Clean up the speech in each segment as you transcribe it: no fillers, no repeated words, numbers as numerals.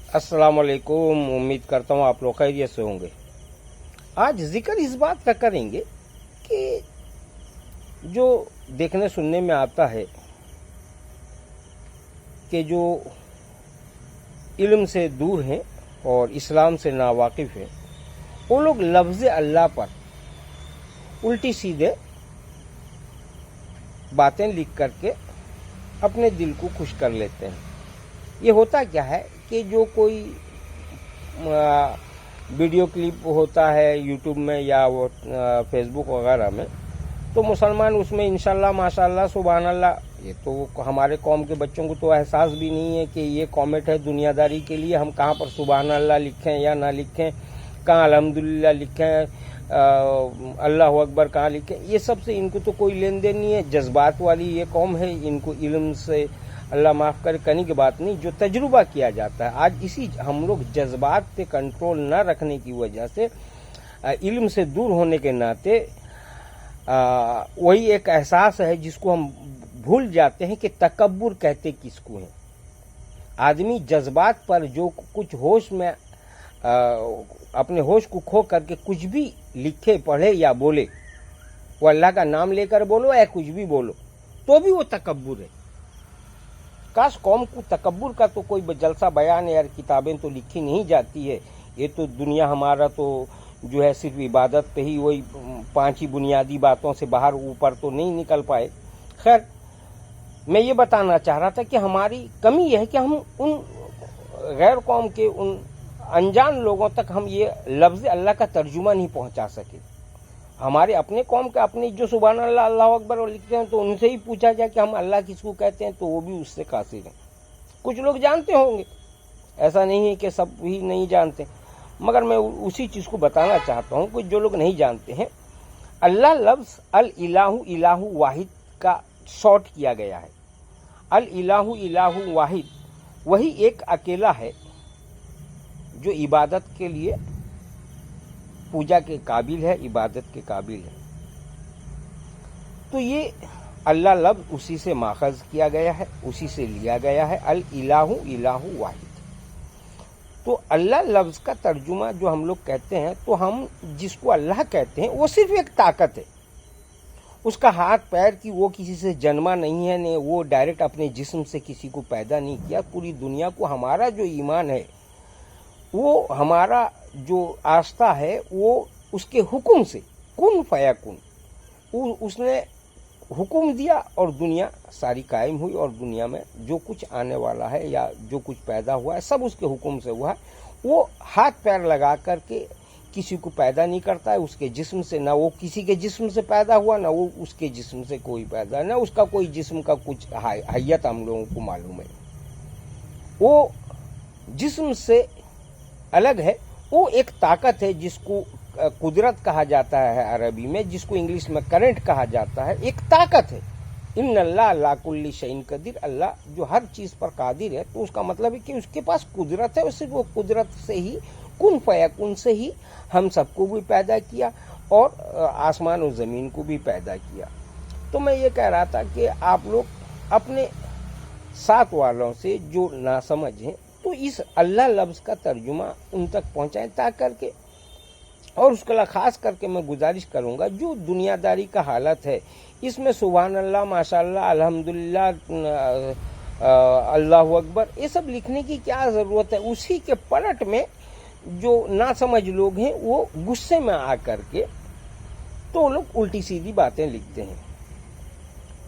अस्सलाम वालेकुम। उम्मीद करता हूँ आप लोग खैरियत से होंगे। आज जिक्र इस बात का करेंगे कि जो देखने सुनने में आता है कि जो इल्म से दूर हैं और इस्लाम से नावाकिफ हैं, वो लोग लफ्ज़ अल्लाह पर उल्टी सीधे बातें लिख करके अपने दिल को खुश कर लेते हैं। ये होता क्या है कि जो कोई वीडियो क्लिप होता है यूट्यूब में या वो फेसबुक वगैरह में, तो मुसलमान उसमें इंशाल्लाह माशाल्लाह सुभान अल्लाह, ये तो हमारे कौम के बच्चों को तो एहसास भी नहीं है कि ये कॉमेंट है दुनियादारी के लिए। हम कहाँ पर सुभान अल्लाह लिखें या ना लिखें, कहाँ अल्हम्दुलिल्लाह लिखें, अल्लाह अकबर कहाँ लिखें, ये सब से इनको तो कोई लेन देन नहीं है। जज्बात वाली ये कौम है, इनको इल्म से अल्लाह माफ़ करे कहने की बात नहीं, जो तजुर्बा किया जाता है। आज इसी हम लोग जज्बात पे कंट्रोल न रखने की वजह से, इल्म से दूर होने के नाते, वही एक एहसास है जिसको हम भूल जाते हैं कि तकब्बुर कहते किसको है। आदमी जज्बात पर जो कुछ होश में अपने होश को खो करके कुछ भी लिखे पढ़े या बोले, वो अल्लाह का नाम लेकर बोलो या कुछ भी बोलो, तो भी वो तकब्बुर है। काश कौम को तकब्बुर का तो कोई जलसा बयान यार किताबें तो लिखी नहीं जाती है। ये तो दुनिया हमारा तो जो है सिर्फ इबादत पे ही, वही 5 ही बुनियादी बातों से बाहर ऊपर तो नहीं निकल पाए। खैर, मैं ये बताना चाह रहा था कि हमारी कमी यह है कि हम उन गैर कौम के, उन अनजान लोगों तक हम ये लफ्ज़ अल्लाह का तर्जुमा नहीं पहुंचा सके। हमारे अपने कौम के अपने जो सुभान अल्लाह अल्लाह अकबर लिखते हैं, तो उनसे ही पूछा जाए कि हम अल्लाह किसको कहते हैं, तो वो भी उससे कासिर हैं। कुछ लोग जानते होंगे, ऐसा नहीं है कि सब ही नहीं जानते, मगर मैं उसी चीज़ को बताना चाहता हूँ। कुछ जो लोग नहीं जानते हैं, अल्लाह लफ्ज़ अल इलाहु इलाहु वाहिद का शॉर्ट किया गया है। अल इलाहु इलाहु वाहिद वही एक अकेला है जो इबादत के लिए, पूजा के काबिल है, इबादत के काबिल है। तो ये अल्लाह लफ्ज़ उसी से माखज़ किया गया है, उसी से लिया गया है, अल इलाहु इलाहु वाहिद। तो अल्लाह लफ्ज़ का तर्जुमा जो हम लोग कहते हैं, तो हम जिसको अल्लाह कहते हैं वो सिर्फ एक ताकत है। उसका हाथ पैर की वो किसी से जन्मा नहीं है, ने वो डायरेक्ट अपने जिस्म से किसी को पैदा नहीं किया। पूरी दुनिया को हमारा जो ईमान है, वो हमारा जो आस्था है, वो उसके हुक्म से, कुन फयाकुन, उसने हुक्म दिया और दुनिया सारी कायम हुई। और दुनिया में जो कुछ आने वाला है या जो कुछ पैदा हुआ है, सब उसके हुक्म से हुआ है। वो हाथ पैर लगा करके किसी को पैदा नहीं करता है उसके जिस्म से, ना वो किसी के जिस्म से पैदा हुआ, ना वो उसके जिस्म से कोई पैदा, ना उसका कोई जिस्म का कुछ हैयत हम लोगों को मालूम है। वो जिस्म से अलग है, वो एक ताकत है जिसको कुदरत कहा जाता है अरबी में, जिसको इंग्लिश में करंट कहा जाता है। एक ताकत है। इन्नल्लाह अला कुल्ली शैइन कदीर, अल्लाह जो हर चीज़ पर कादिर है, तो उसका मतलब है कि उसके पास कुदरत है। और सिर्फ वो कुदरत से ही, कुन फयाकुन से ही हम सबको भी पैदा किया और आसमान और ज़मीन को भी पैदा किया। तो मैं ये कह रहा था कि आप लोग अपने साथ वालों से जो नासमझ हैं, तो इस अल्लाह लफ्ज़ का तर्जुमा उन तक पहुँचाएँ ताकि, और उसके लिए ख़ास करके मैं गुजारिश करूँगा, जो दुनियादारी का हालत है, इसमें सुभान अल्लाह माशाअल्लाह अल्हम्दुलिल्लाह अल्लाह अकबर, ये सब लिखने की क्या ज़रूरत है। उसी के पलट में जो नासमझ लोग हैं, वो गुस्से में आ करके तो वो लोग उल्टी सीधी बातें लिखते हैं।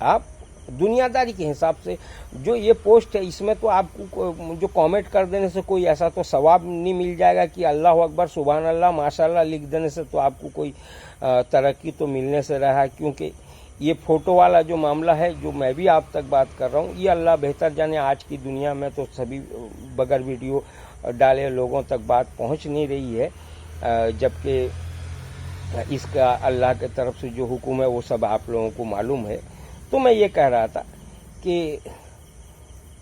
आप दुनियादारी के हिसाब से जो ये पोस्ट है, इसमें तो आपको जो कमेंट कर देने से कोई ऐसा तो सवाब नहीं मिल जाएगा कि अल्लाह अकबर सुभान अल्लाह माशाअल्लाह लिख देने से तो आपको कोई तरक्की तो मिलने से रहा है। क्योंकि ये फ़ोटो वाला जो मामला है, जो मैं भी आप तक बात कर रहा हूँ, ये अल्लाह बेहतर जाने, आज की दुनिया में तो सभी बगैर वीडियो डाले लोगों तक बात पहुँच नहीं रही है, जबकि इसका अल्लाह की तरफ से जो हुक्म है वो सब आप लोगों को मालूम है। तो मैं ये कह रहा था कि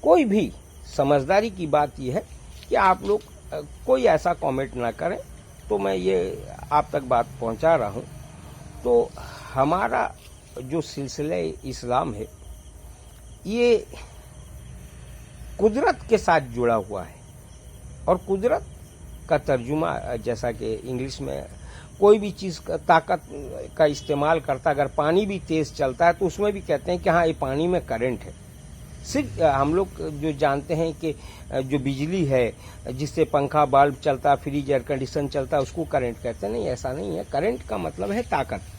कोई भी समझदारी की बात यह है कि आप लोग कोई ऐसा कमेंट ना करें। तो मैं ये आप तक बात पहुंचा रहा हूं। तो हमारा जो सिलसिला इस्लाम है, ये कुदरत के साथ जुड़ा हुआ है। اور قدرت کا ترجمہ جیسا کہ انگلش میں کوئی بھی چیز طاقت کا استعمال کرتا، اگر پانی بھی تیز چلتا ہے تو اس میں بھی کہتے ہیں کہ ہاں یہ پانی میں کرنٹ ہے. صرف ہم لوگ جو جانتے ہیں کہ جو بجلی ہے جس سے پنکھا بلب چلتا، فریج ایئر کنڈیشن چلتا، اس کو کرنٹ کہتے ہیں. نہیں، ایسا نہیں ہے. کرنٹ کا مطلب ہے طاقت.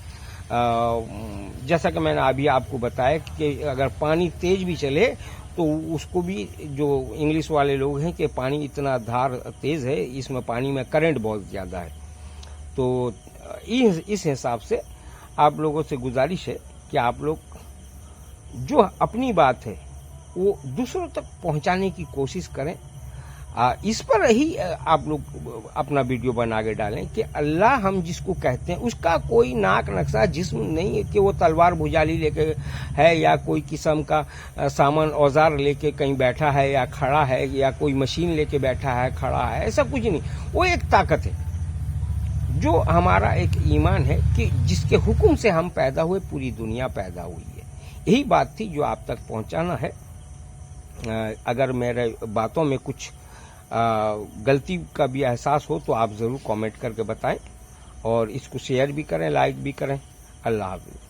جیسا کہ میں نے ابھی آپ کو بتایا کہ اگر پانی تیز بھی چلے تو اس کو بھی جو انگلش والے لوگ ہیں کہ پانی اتنا دھار تیز ہے، اس میں پانی میں کرنٹ بہت زیادہ ہے. تو اس حساب سے آپ لوگوں سے گزارش ہے کہ آپ لوگ جو اپنی بات ہے وہ دوسروں تک پہنچانے کی کوشش کریں. اس پر ہی آپ لوگ اپنا ویڈیو بنا کے ڈالیں کہ اللہ ہم جس کو کہتے ہیں اس کا کوئی ناک نقشہ جسم نہیں ہے کہ وہ تلوار بھجالی لے کے ہے یا کوئی قسم کا سامان اوزار لے کے کہیں بیٹھا ہے یا کھڑا ہے یا کوئی مشین لے کے بیٹھا ہے کھڑا ہے. ایسا کچھ نہیں. وہ ایک طاقت ہے جو ہمارا ایک ایمان ہے کہ جس کے حکم سے ہم پیدا ہوئے، پوری دنیا پیدا ہوئی ہے. یہی بات تھی جو آپ تک پہنچانا ہے. اگر میرے باتوں میں کچھ غلطی کا بھی احساس ہو تو آپ ضرور کامنٹ کر کے بتائیں اور اس کو شیئر بھی کریں، لائک بھی کریں. اللہ حافظ.